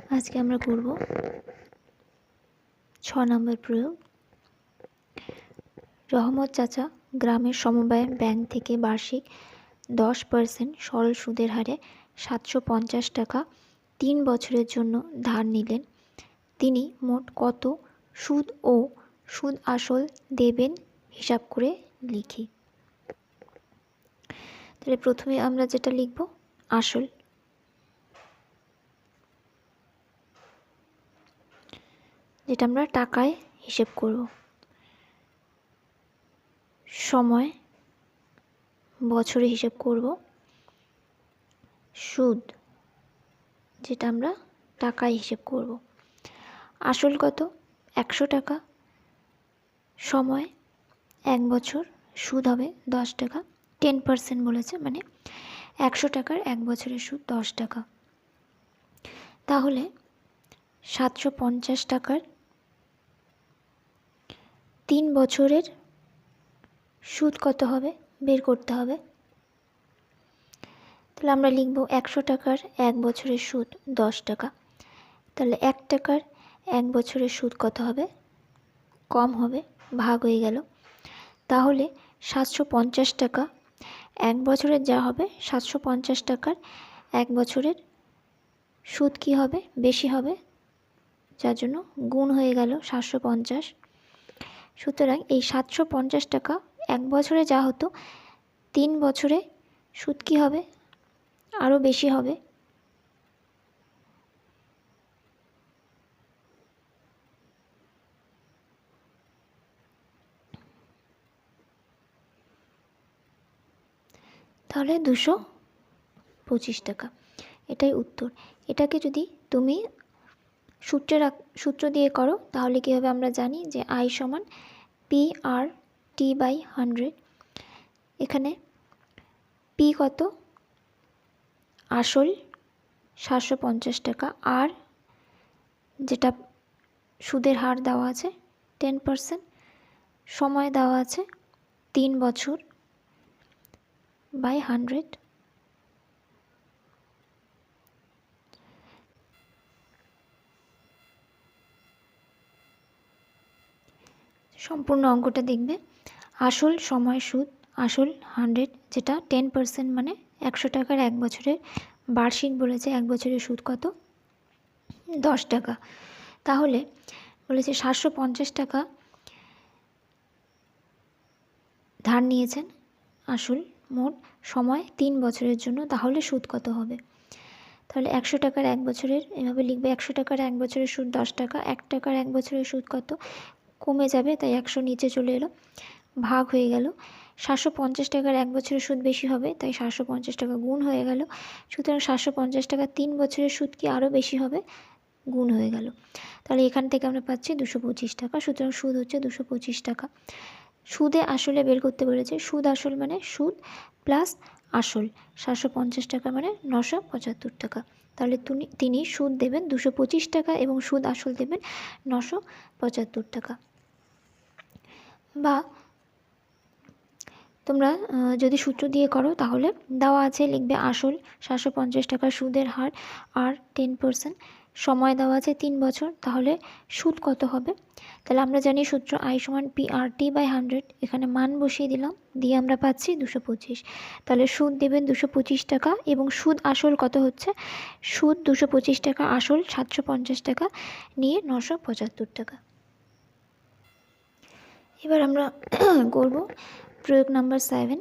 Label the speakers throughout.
Speaker 1: আজকে আমরা করব 6 নম্বর প্রয়োগ। রহমত চাচা গ্রামের সমবায় ব্যাংক থেকে বার্ষিক 10% সরল সুদের হারে 750 টাকা 3 বছরের জন্য ধার নিলেন। তিনি মোট কত সুদ ও সুদ আসল দেবেন হিসাব করে লিখি। তাহলে প্রথমে আমরা যেটা লিখব আসল, যেটা আমরা টাকায় হিসেব করব। সময় বছরে হিসেব করব। সুদ যেটা আমরা টাকায় হিসেব করব। আসল কত? 100 টাকা। সময় 1 বছর। সুদ হবে 10 টাকা। 10% বলেছে, মানে 100 টাকার 1 বছরের সুদ 10 টাকা। তাহলে 750 টাকার 3 বছরের সুদ কত হবে বের করতে হবে। তাহলে আমরা লিখব 100 টাকার 1 বছরের সুদ 10 টাকা। তাহলে 1 টাকার 1 বছরের সুদ কত হবে? কম হবে, ভাগ হয়ে গেল। তাহলে 750 টাকা 1 বছরের যা হবে, 750 টাকার 1 বছরের সুদ কি হবে? বেশি হবে, যার জন্য গুণ হয়ে গেল 750। সুতরাং এই 750 টাকা 1 বছরে যা হতো, 3 বছরে সুদ কি হবে? আরও বেশি হবে। তাহলে 225 টাকা। এটাই উত্তর। এটাকে যদি তুমি সূত্র দিয়ে করো তাহলে কী হবে? আমরা জানি যে I সমান PR/T/100। এখানে P কত? আসল 750 টাকা, আর যেটা সুদের হার দেওয়া আছে 10%, সময় দেওয়া আছে 3 বছর বাই 100। সম্পূর্ণ অঙ্কটা দেখবে। আসল, সময়, সুদ। আসল 100, যেটা 10%, মানে 100 টাকার 1 বছরের বার্ষিক বলেছে। 1 বছরের সুদ কত? 10 টাকা। তাহলে বলেছে 750 টাকা ধার নিয়েছেন আসল, মোট সময় 3 বছরের জন্য। তাহলে সুদ কত হবে? তাহলে 100 টাকার 1 বছরের, এভাবে লিখবে 100 টাকার 1 বছরের সুদ 10 টাকা। 1 টাকার 1 বছরের সুদ কত? কমে যাবে, তাই 100 নিচে চলে এলো, ভাগ হয়ে গেল। 750 টাকার 1 বছরের সুদ বেশি হবে, তাই 750 টাকা গুণ হয়ে গেল। সুতরাং 750 টাকা 3 বছরের সুদ কি আরও বেশি হবে, গুণ হয়ে গেল। তাহলে এখান থেকে আমরা পাচ্ছি 225 টাকা। সুতরাং সুদ হচ্ছে 225 টাকা। সুদে আসলে বের করতে বলেছে। সুদ আসল মানে সুদ প্লাস আসল। 750 টাকা মানে 975 টাকা। তাহলে তিনি সুদ দেবেন 225 টাকা এবং সুদ আসল দেবেন 975 টাকা। বা তোমরা যদি সূত্র দিয়ে করো তাহলে দেওয়া আছে, লিখবে আসল 750 টাকা, সুদের হার আর 10%, সময় দেওয়া আছে 3 বছর। তাহলে সুদ কত হবে? তাহলে আমরা জানি সূত্র I সমান PR/T/100। এখানে মান বসিয়ে দিলাম, দিয়ে আমরা পাচ্ছি 225। তাহলে সুদ দেবেন 225 টাকা এবং সুদ আসল কত হচ্ছে? সুদ 225 টাকা, আসল 750 টাকা, নিয়ে 975 টাকা। এবার আমরা করব প্রয়োগ নাম্বার 7।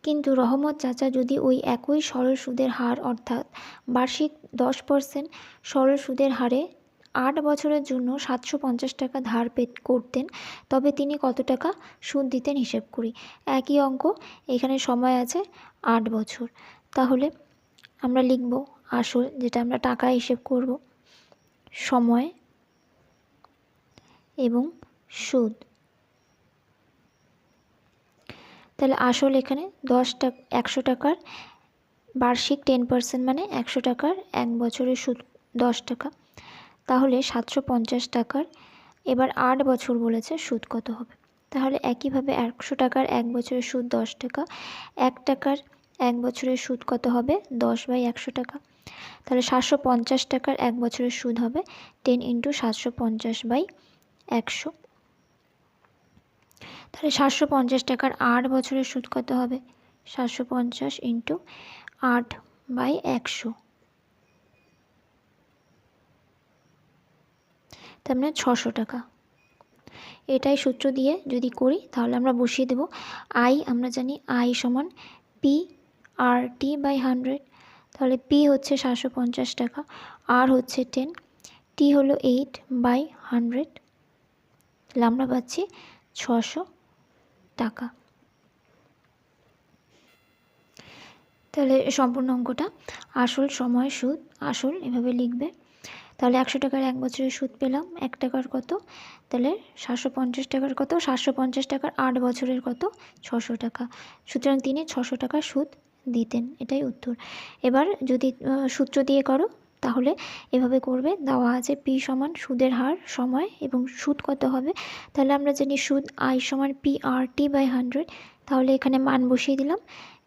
Speaker 1: কিন্তু রহমত চাচা যদি ওই একই সরল সুদের হার, অর্থাৎ বার্ষিক 10% সরল সুদের হারে 8 বছরের জন্য 750 টাকা ধার করতেন, তবে তিনি কত টাকা সুদ দিতেন হিসেব করি। একই অঙ্ক, এখানে সময় আছে 8 বছর। তাহলে আমরা লিখব আসল, যেটা আমরা টাকা হিসেব করব, সময় এবং সুদ। তাহলে আসল এখানে 100 টাকার বার্ষিক 10%, মানে 100 টাকার 1 বছরের সুদ 10 টাকা। তাহলে 750 টাকার, এবার 8 বছর বলেছে, সুদ কত হবে? তাহলে একইভাবে 100 টাকার 1 বছরের সুদ 10 টাকা, 1 টাকার এক বছরের সুদ কত হবে? 10/100 টাকা। তাহলে 750 টাকার এক বছরের সুদ হবে 10 × 750/100। তাহলে 750 টাকার 8 বছরের সুদ কত হবে? 750 × 8/100, তার মানে 600 টাকা। এটাই সূত্র দিয়ে যদি করি তাহলে আমরা বসিয়ে দেব আই, আমরা জানি আই সমান PRT/100। তাহলে পি হচ্ছে 750 টাকা, আর হচ্ছে 10, টি হলো 8/100, তাহলে আমরা পাচ্ছি 600 টাকা। তাহলে সম্পূর্ণ অঙ্কটা আসল, সময়, সুদ, আসল এভাবে লিখবে। তাহলে 100 টাকার এক বছরের সুদ পেলাম, 1 টাকার কত? তাহলে 750 টাকার কত? 750 টাকার 8 বছরের কত? 600 টাকা। সুতরাং তিনি 600 টাকা সুদ দিতেন, এটাই উত্তর। এবার যদি সূত্র দিয়ে করো তাহলে এভাবে করবে, দেওয়া আছে পি সমান সুদের হার, সময় এবং সুদ কত হবে। তাহলে আমরা জানি সুদ আই সমান PRT/100, তাহলে এখানে মান বসিয়ে দিলাম,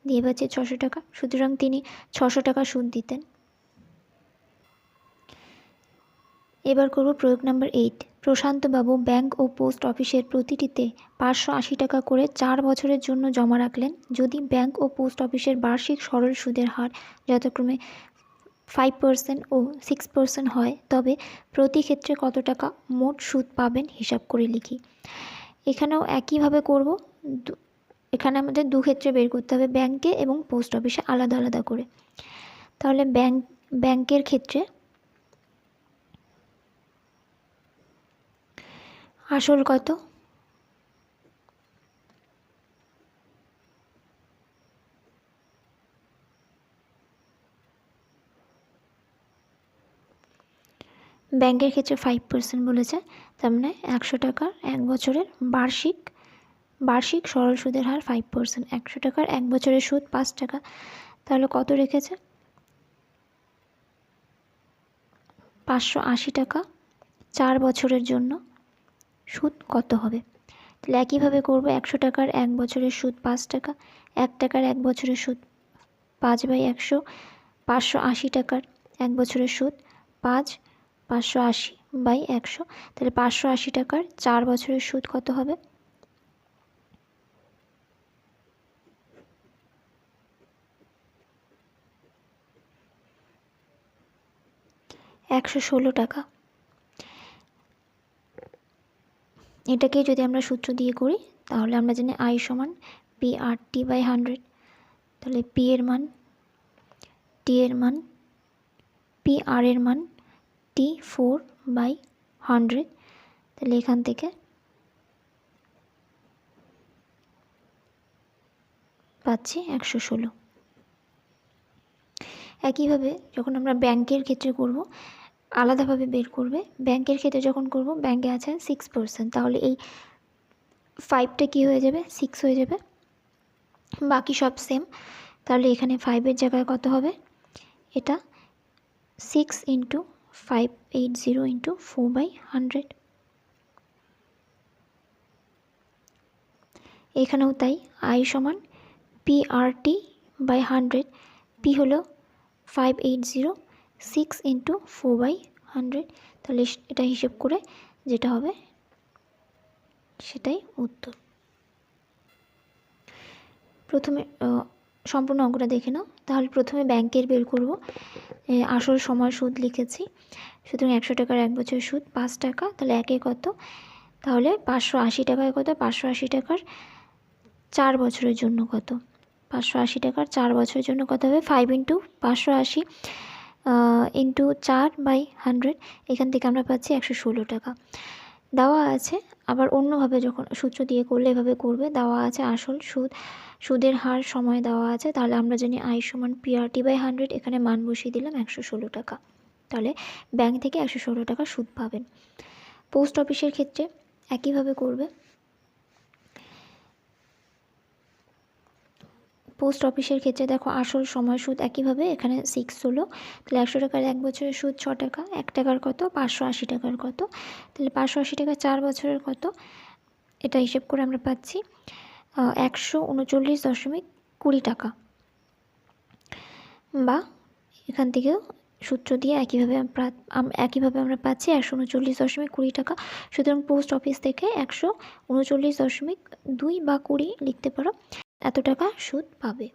Speaker 1: দিয়ে পাচ্ছি 600 টাকা। সুতরাং তিনি 600 টাকা সুদ দিতেন। এবার করব প্রয়োগ নাম্বার 8। প্রশান্তবাবু ব্যাংক ও পোস্ট অফিসের প্রতিটিতে 580 টাকা করে 4 বছরের জন্য জমা রাখলেন। যদি ব্যাংক ও পোস্ট অফিসের বার্ষিক সরল সুদের হার যথাক্রমে 5% ও 6% হয়, তবে প্রতি ক্ষেত্রে কত টাকা মোট সুদ পাবেন হিসাব করে লিখি। এখানেও একইভাবে করব, এখানে আমাদের দু ক্ষেত্রে বের করতে হবে, ব্যাংকে এবং পোস্ট অফিসে আলাদা আলাদা করে। তাহলে ব্যাংকের ক্ষেত্রে আসল কত? ব্যাংকের ক্ষেত্রে 5% বলেছে, তার মানে 100 টাকার এক বছরের বার্ষিক সরল সুদের হার 5%। 100 টাকার এক বছরের সুদ 5 টাকা, তাহলে কত রেখেছে? 580 টাকা 4 বছরের জন্য সুদ কত হবে? তাহলে একইভাবে করব, 100 টাকার এক বছরের সুদ 5 টাকা, 1 টাকার এক বছরের সুদ 5/100, 580 টাকার এক বছরের সুদ 5, 580/100, তাহলে 580 টাকার 4 বছরের সুদ কত হবে? 116 টাকা। এটাকে যদি আমরা সূত্র দিয়ে করি তাহলে আমরা জানি আই সমান PRT/100, তাহলে পি এর মান, টি এর মান, PR এর মান T4/100, তাহলে এখান থেকে পাচ্ছি 116। একইভাবে যখন আমরা ব্যাংকের ক্ষেত্রে করব আলাদাভাবে বের করবে। ব্যাংকের ক্ষেত্রে যখন করব, ব্যাংকে আছে 6%, তাহলে এই 5টা কী হয়ে যাবে? 6 হয়ে যাবে, বাকি সব সেম। তাহলে এখানে 5-এর জায়গায় কত হবে? এটা 6 × 580 × 4/100। এখানেও তাই, আই সমান PRT/100, পি হলো 580, 6 × 4/100, তাহলে এটা হিসেব করে যেটা হবে সেটাই উত্তর। প্রথমে সম্পূর্ণ অঙ্কটা দেখে নাও। তাহলে প্রথমে ব্যাংকের বের করব, আসল, সময়, সুদ লিখেছি। সুতরাং 100 টাকার এক বছরের সুদ 5 টাকা, তাহলে একে কত? তাহলে 580 টাকায় কত? 580 টাকার 4 বছরের জন্য কত? 580 টাকার 4 বছরের জন্য কত হবে? 5 × 580 × 4/100, এখান থেকে আমরা পাচ্ছি 116 টাকা। দেওয়া আছে, আবার অন্যভাবে যখন সূত্র দিয়ে করলে এভাবে করবে, দেওয়া আছে আসল, সুদের হার, সময় দেওয়া আছে। তাহলে আমরা জানি আই সমান PRT/100, এখানে মান বসিয়ে দিলাম 116 টাকা। তাহলে ব্যাংক থেকে 116 টাকা সুদ পাবেন। পোস্ট অফিসের ক্ষেত্রে একইভাবে করবে। পোস্ট অফিসের ক্ষেত্রে দেখো আসল, সময়, সুদ একইভাবে, এখানে 6 হলো। তাহলে 100 টাকার এক বছরের সুদ 6 টাকা, 1 টাকার কত? 580 টাকার কত? তাহলে 580 টাকা 4 বছরের কত? এটা হিসেব করে আমরা পাচ্ছি 139.20 টাকা। বা এখান থেকেও সূত্র দিয়ে একইভাবে আমরা পাচ্ছি 139.20 টাকা। সুতরাং পোস্ট অফিস থেকে 139.2 বা 20 লিখতে পারো, এত টাকা সুদ পাবে।